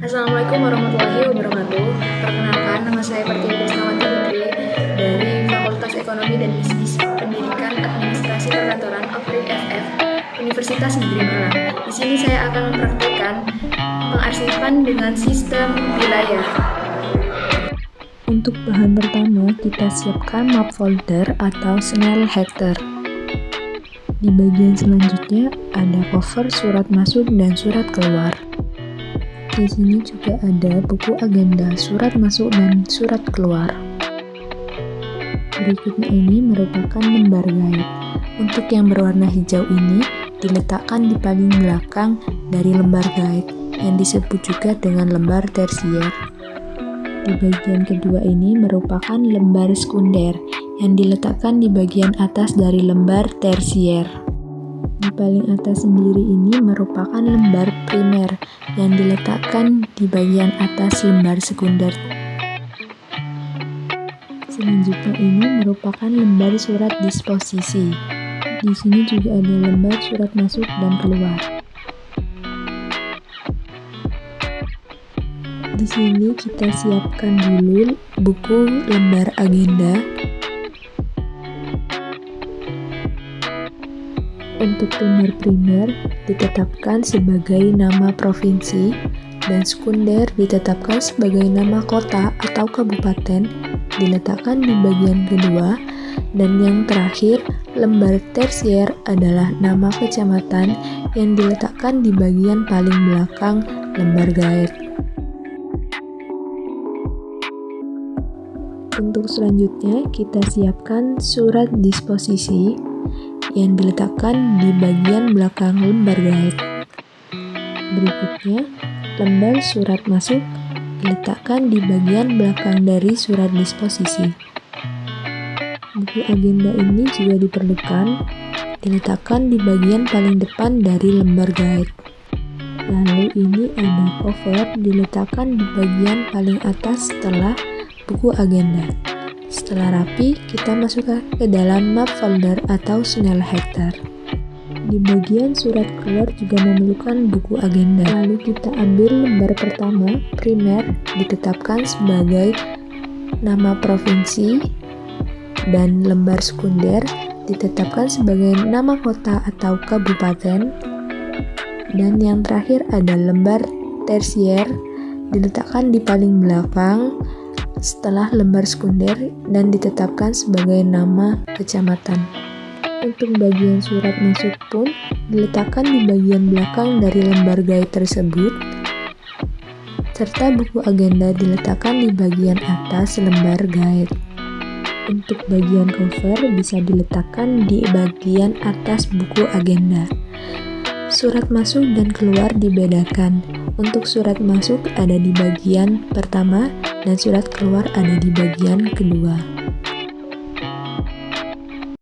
Assalamualaikum warahmatullahi wabarakatuh. Perkenalkan, nama saya Pertiwi Krisnawati Putri dari Fakultas Ekonomi dan Bisnis Pendidikan Administrasi Perkantoran Oprik FF Universitas Negeri Malang. Di sini saya akan mempraktikkan pengarsipan dengan sistem wilayah. Untuk bahan pertama, kita siapkan map folder atau Snell Hector. Di bagian selanjutnya ada cover surat masuk dan surat keluar. Di sini juga ada buku agenda, surat masuk dan surat keluar. Berikutnya ini merupakan lembar guide. Untuk yang berwarna hijau ini diletakkan di paling belakang dari lembar guide yang disebut juga dengan lembar tersier. Di bagian kedua ini merupakan lembar sekunder yang diletakkan di bagian atas dari lembar tersier. Di paling atas sendiri ini merupakan lembar primer yang diletakkan di bagian atas lembar sekunder. Selanjutnya ini merupakan lembar surat disposisi. Di sini juga ada lembar surat masuk dan keluar. Di sini kita siapkan dulu buku lembar agenda. Untuk lembar primer ditetapkan sebagai nama provinsi dan sekunder ditetapkan sebagai nama kota atau kabupaten diletakkan di bagian kedua, dan yang terakhir lembar tersier adalah nama kecamatan yang diletakkan di bagian paling belakang lembar guide. Untuk selanjutnya kita siapkan surat disposisi yang diletakkan di bagian belakang lembar guide. Berikutnya, lembar surat masuk diletakkan di bagian belakang dari surat disposisi. Buku agenda ini juga diperlukan diletakkan di bagian paling depan dari lembar guide. Lalu ini ada cover diletakkan di bagian paling atas setelah buku agenda. Setelah rapi, kita masukkan ke dalam map folder atau Snell Hector. Di bagian surat keluar juga memerlukan buku agenda. Lalu kita ambil lembar pertama, primer, ditetapkan sebagai nama provinsi, dan lembar sekunder ditetapkan sebagai nama kota atau kabupaten, dan yang terakhir ada lembar tersier diletakkan di paling belakang setelah lembar sekunder dan ditetapkan sebagai nama kecamatan. Untuk bagian surat masuk pun diletakkan di bagian belakang dari lembar guide tersebut, serta buku agenda diletakkan di bagian atas lembar guide. Untuk bagian cover bisa diletakkan di bagian atas buku agenda. Surat masuk dan keluar dibedakan. Untuk surat masuk ada di bagian pertama dan surat keluar ada di bagian kedua.